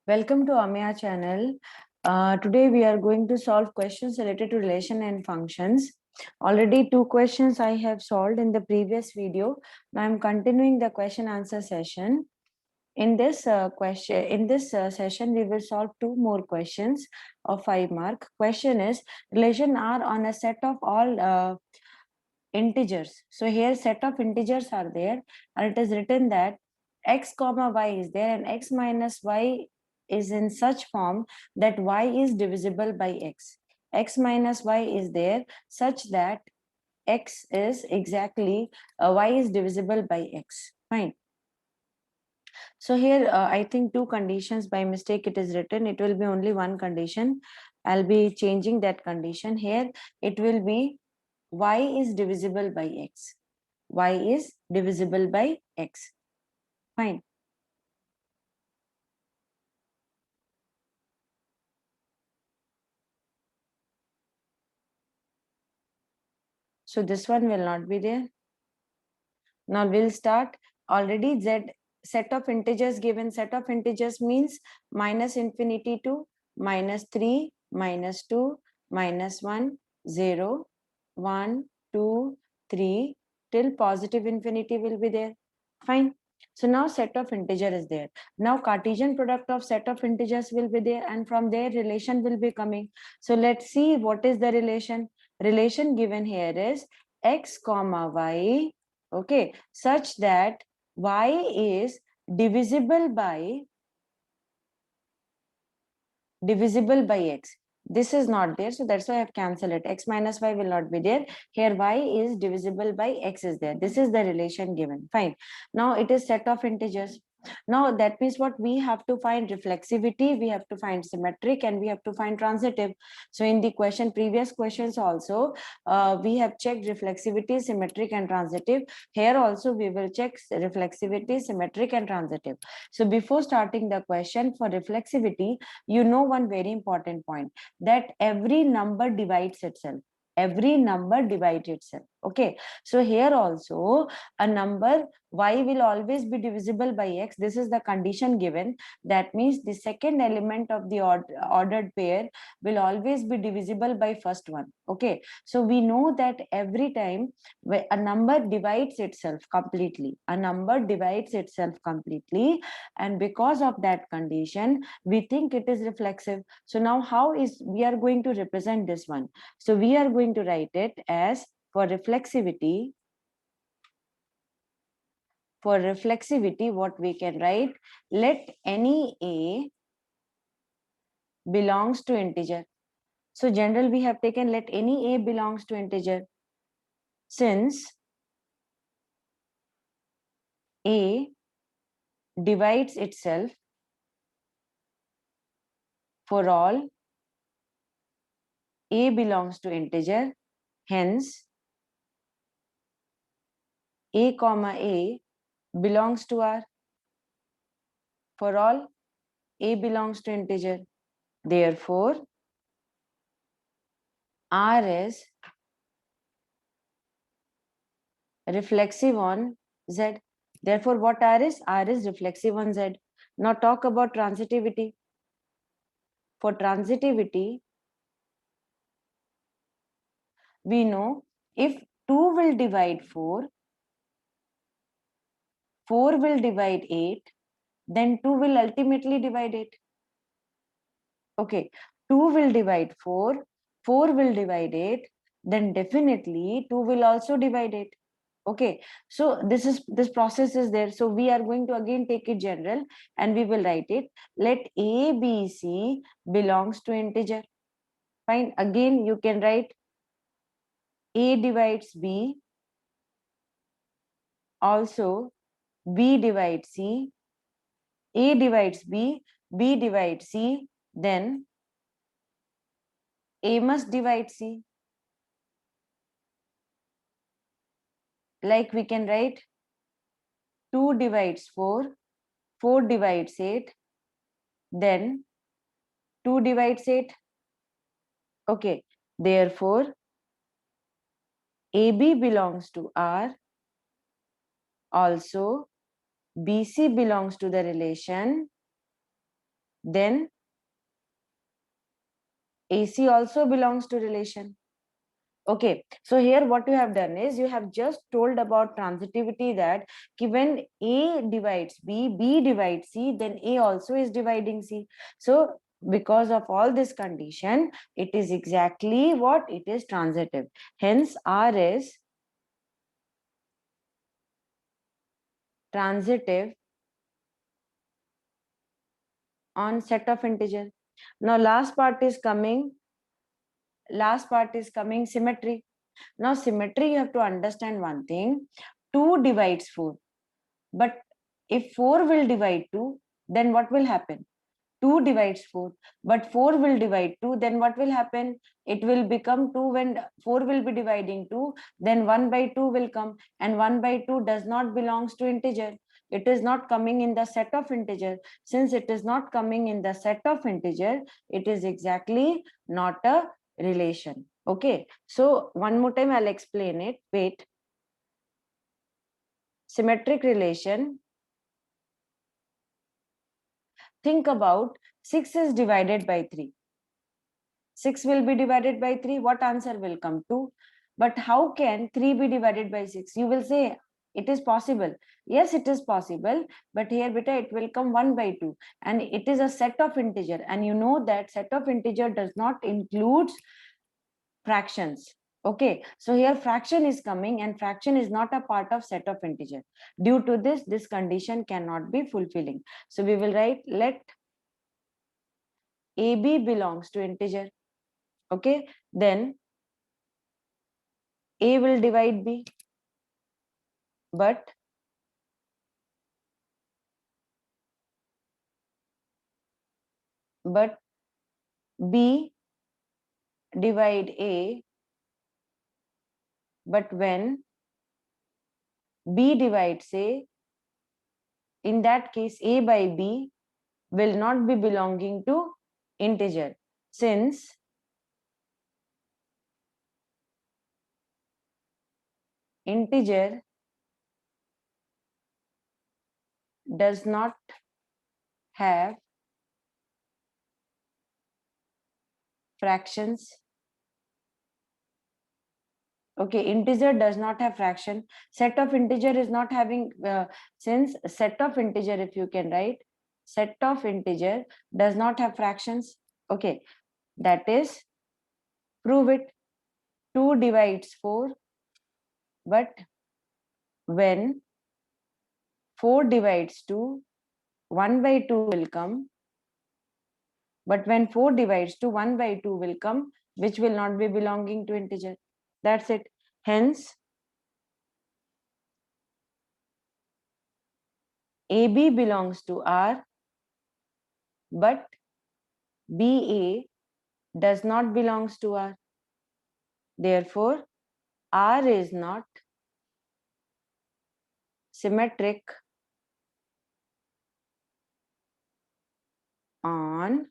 Welcome to Amya channel. Today we are going to solve questions related to relation and functions. Already two questions I have solved in the previous video. Now I'm continuing the question answer session. In this session, we will solve two more questions of 5 mark. Question is relation R on a set of all integers. So here set of integers are there, and it is written that x comma y is there and x minus y is in such form that y is divisible by x. X minus y is there such that x is exactly y is divisible by x. Fine. So here I think two conditions by mistake it is written. It will be only one condition. I'll be changing that condition. Here it will be y is divisible by x. Y is divisible by x. Fine. So this one will not be there. Now we'll start. Already z set of integers given. Set of integers means minus infinity to minus 3, minus 2, minus 1, 0, 1, 2, 3 till positive infinity will be there. Fine. So now set of integer is there. Now Cartesian product of set of integers will be there, and from there relation will be coming. So let's see what is the relation. Relation given here is x comma y, okay, such that y is divisible by x. This is not there, so that's why I have cancelled it. X minus y will not be there. Here y is divisible by x is there. This is the relation given. Fine. Now it is set of integers. Now that means what we have to find reflexivity, we have to find symmetric, and we have to find transitive. So in the previous questions also, we have checked reflexivity, symmetric, and transitive. Here also we will check reflexivity, symmetric, and transitive. So before starting the question for reflexivity, you know one very important point, that every number divides itself. Every number divides itself. Okay. So here also a number y will always be divisible by x. This is the condition given. That means the second element of the ordered pair will always be divisible by first one. Okay. So we know that every time a number divides itself completely, and because of that condition, we think it is reflexive. So now how is we are going to represent this one? So we are going to write it as for reflexivity, what we can write, let any a belongs to integer. So general we have taken let any a belongs to integer, since a divides itself for all a belongs to integer, hence a comma a belongs to R for all a belongs to integer. Therefore, R is reflexive on Z. Therefore, what R is? R is reflexive on Z. Now talk about transitivity. For transitivity, we know if 2 will divide 4, 4 will divide 8, then 2 will ultimately divide 8. Okay, 2 will divide 4, 4 will divide 8, then definitely 2 will also divide 8. Okay, so this process is there. So we are going to again take it general, and we will write it, let a b c belongs to integer. Fine. Again you can write a divides b, also b divides c, a divides b, b divides c, then a must divide c. Like we can write 2 divides 4, 4 divides 8, then 2 divides 8. Okay, therefore AB belongs to R, also BC belongs to the relation then AC also belongs to relation. Okay, so here what you have done is you have just told about transitivity, that when A divides B, B divides C, then A also is dividing C. So because of all this condition, it is exactly what? It is transitive. Hence R is transitive on set of integer. Now last part is coming symmetry. Now symmetry, you have to understand one thing. 2 divides 4, but if 4 will divide 2, then what will happen? 2 divides 4, but 4 will divide 2, then what will happen? It will become 2. When 4 will be dividing 2, then 1 by 2 will come, and 1 by 2 does not belongs to integer. It is not coming in the set of integer. Since it is not coming in the set of integer, it is exactly not a relation. Okay, so one more time I'll explain it. Wait. Symmetric relation. Think about 6 is divided by 3. 6 will be divided by 3. What answer will come? 2. But how can 3 be divided by 6? You will say it is possible. Yes, it is possible. But here, beta, it will come 1 by 2. And it is a set of integer. And you know that set of integer does not include fractions. Okay, so here fraction is coming, and fraction is not a part of set of integer. Due to this condition cannot be fulfilling. So we will write, let AB belongs to integer. Okay, then A will divide B, but B divide A, but when B divides A, in that case A by B will not be belonging to integer, since integer does not have fractions. Okay, integer does not have fraction. Set of integer is not having, since set of integer, if you can write, set of integer does not have fractions. Okay, that is, prove it. 2 divides 4, but when 4 divides 2, 1 by 2 will come. But when 4 divides 2, 1 by 2 will come, which will not be belonging to integer. That's it. Hence, AB belongs to R, but BA does not belongs to R. Therefore, R is not symmetric on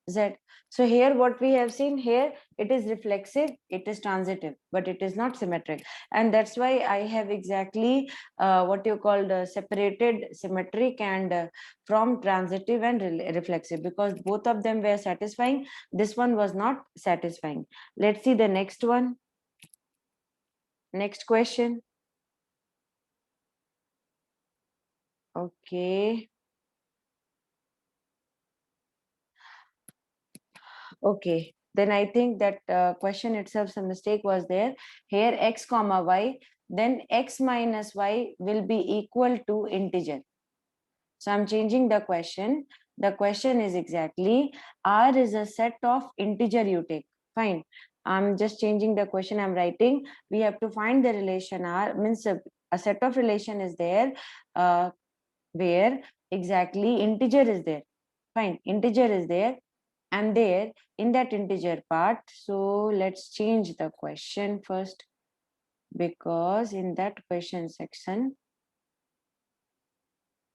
Z. So here what we have seen here, it is reflexive, it is transitive, but it is not symmetric. And that's why I have exactly what you called separated symmetric and from transitive and reflexive, because both of them were satisfying. This one was not satisfying. Let's see the next one. Next question. Okay. Okay, then I think that question itself, some mistake was there. Here x comma y, then x minus y will be equal to integer. So I'm changing the question. The question is exactly, R is a set of integer you take. Fine. I'm just changing the question. I'm writing, we have to find the relation R, means a set of relation is there where exactly integer is there. Fine, integer is there, and there in that integer part. So let's change the question first, because in that question section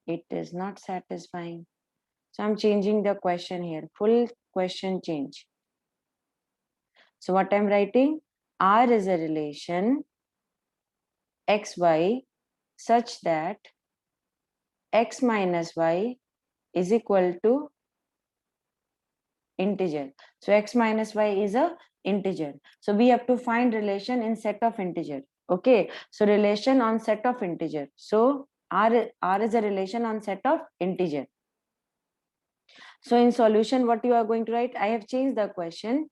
it is not satisfying. So I'm changing the question here, full question change. So what I'm writing, R is a relation xy such that x minus y is equal to integer. So x minus y is a integer. So we have to find relation in set of integer. Okay, so relation on set of integer. So r is a relation on set of integer. So in solution, what you are going to write? I have changed the question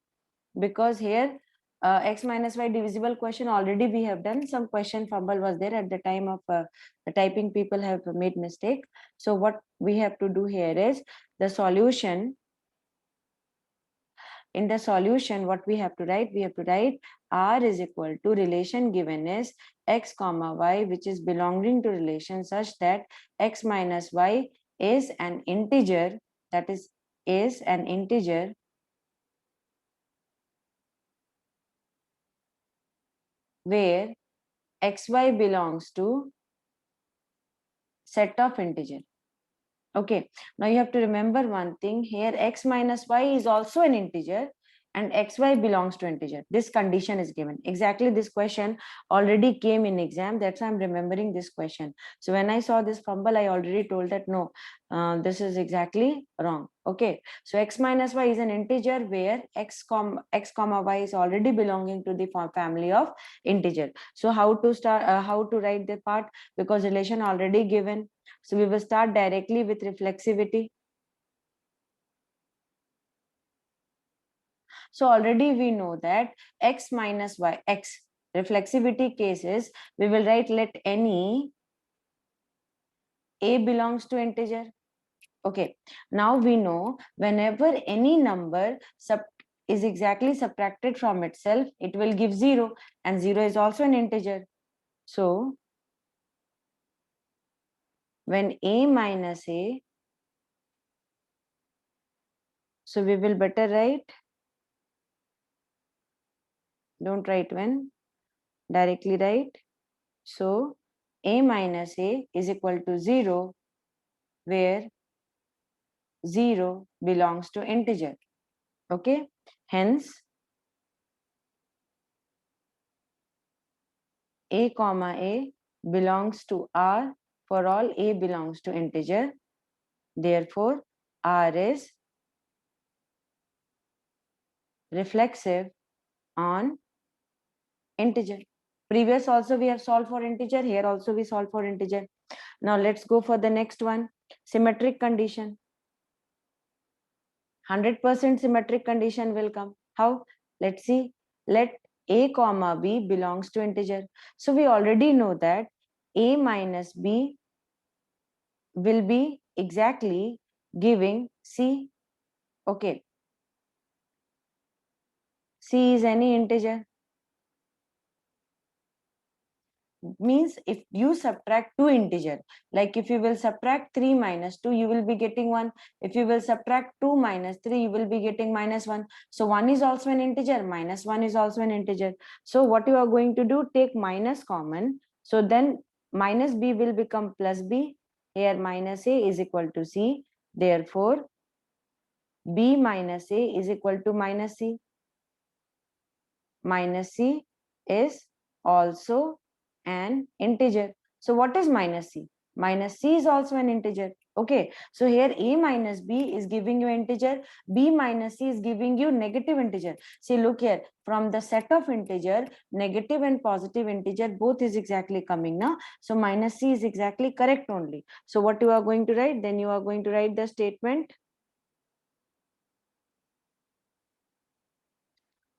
because here x minus y divisible question already we have done. Some question fumble was there at the time of the typing. People have made mistake. So what we have to do here is the solution. In the solution, what we have to write? We have to write r is equal to relation given is x comma y, which is belonging to relation such that x minus y is an integer, that is an integer where xy belongs to set of integer. Okay, now you have to remember one thing here. X minus y is also an integer and xy belongs to integer. This condition is given. Exactly this question already came in exam. That's why I'm remembering this question. So when I saw this fumble, I already told that no, this is exactly wrong. Okay, so x minus y is an integer where x comma y is already belonging to the family of integer. So how to start? How to write the part? Because relation already given. So we will start directly with reflexivity. So already we know that x minus y, x reflexivity cases, we will write let any a belongs to integer. Okay, now we know whenever any number is exactly subtracted from itself, it will give 0, and 0 is also an integer. So when a minus a, so we will better write, don't write when, directly write. So a minus a is equal to 0 where 0 belongs to integer. Okay, hence a comma a belongs to R for all a belongs to integer. Therefore, R is reflexive on integer. Previous also we have solved for integer. Here also we solve for integer. Now let's go for the next one. Symmetric condition. 100% symmetric condition will come. How? Let's see. Let a comma b belongs to integer. So we already know that a minus b will be exactly giving c. Okay, c is any integer. Means if you subtract two integer, like if you will subtract 3 minus 2, you will be getting 1. If you will subtract 2 minus 3, you will be getting minus 1. So 1 is also an integer, minus 1 is also an integer. So what you are going to do, take minus common. So then minus b will become plus b. Here minus a is equal to c. Therefore b minus a is equal to minus c. Minus c is also an integer. So what is minus c? Minus c is also an integer. Okay, so here a minus b is giving you integer, b minus c is giving you negative integer. See, look here, from the set of integer, negative and positive integer both is exactly coming now. So minus c is exactly correct only. So what you are going to write? Then you are going to write the statement.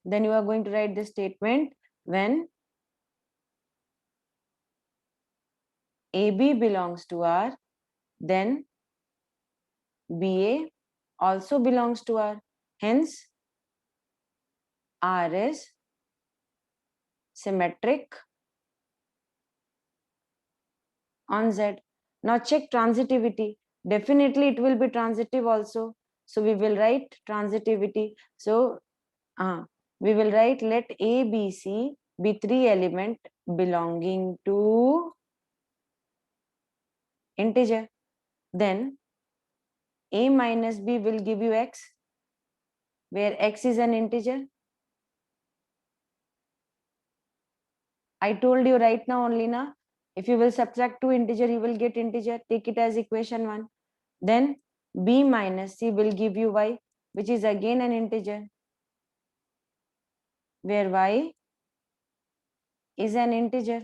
Then you are going to write the statement when AB belongs to R, then BA also belongs to R. Hence, R is symmetric on Z. Now check transitivity. Definitely it will be transitive also. So we will write transitivity. So we will write let A, B, C be three element belonging to integer. Then A minus B will give you X, where X is an integer. I told you right now only na. If you will subtract two integer, you will get integer. Take it as equation 1. Then B minus C will give you Y, which is again an integer, where Y is an integer.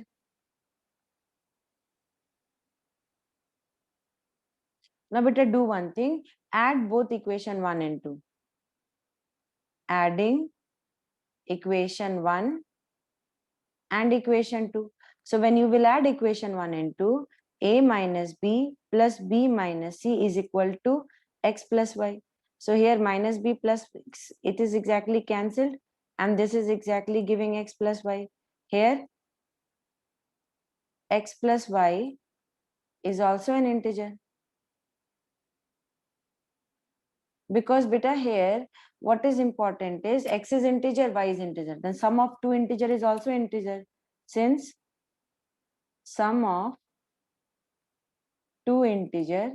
Now better do one thing, add both equation 1 and 2. Adding equation 1 and equation 2. So when you will add equation 1 and 2, A minus B plus B minus C is equal to X plus Y. So here minus B plus X, it is exactly cancelled, and this is exactly giving X plus Y. Here X plus Y is also an integer. Because beta here, what is important is X is integer, Y is integer. Then sum of two integer is also integer. Since sum of two integer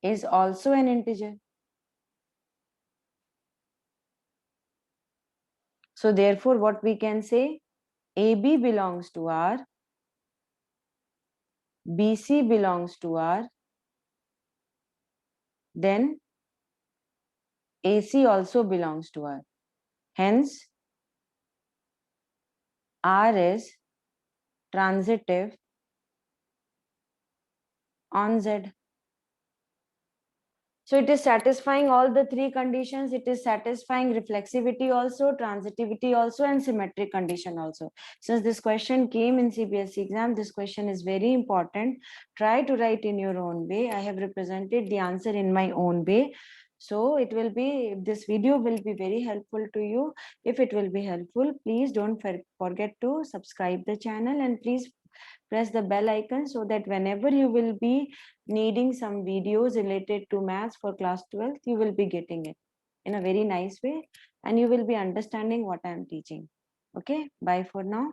is also an integer. So therefore, what we can say, AB belongs to R, BC belongs to R, then AC also belongs to R. Hence, R is transitive on Z. So it is satisfying all the three conditions. It is satisfying reflexivity also, transitivity also, and symmetric condition also. Since this question came in CBSE exam, this question is very important. Try to write in your own way. I have represented the answer in my own way. So it will be, this video will be very helpful to you. If it will be helpful, please don't forget to subscribe the channel, and please press the bell icon so that whenever you will be needing some videos related to maths for class 12th, you will be getting it in a very nice way, and you will be understanding what I am teaching. Okay, bye for now.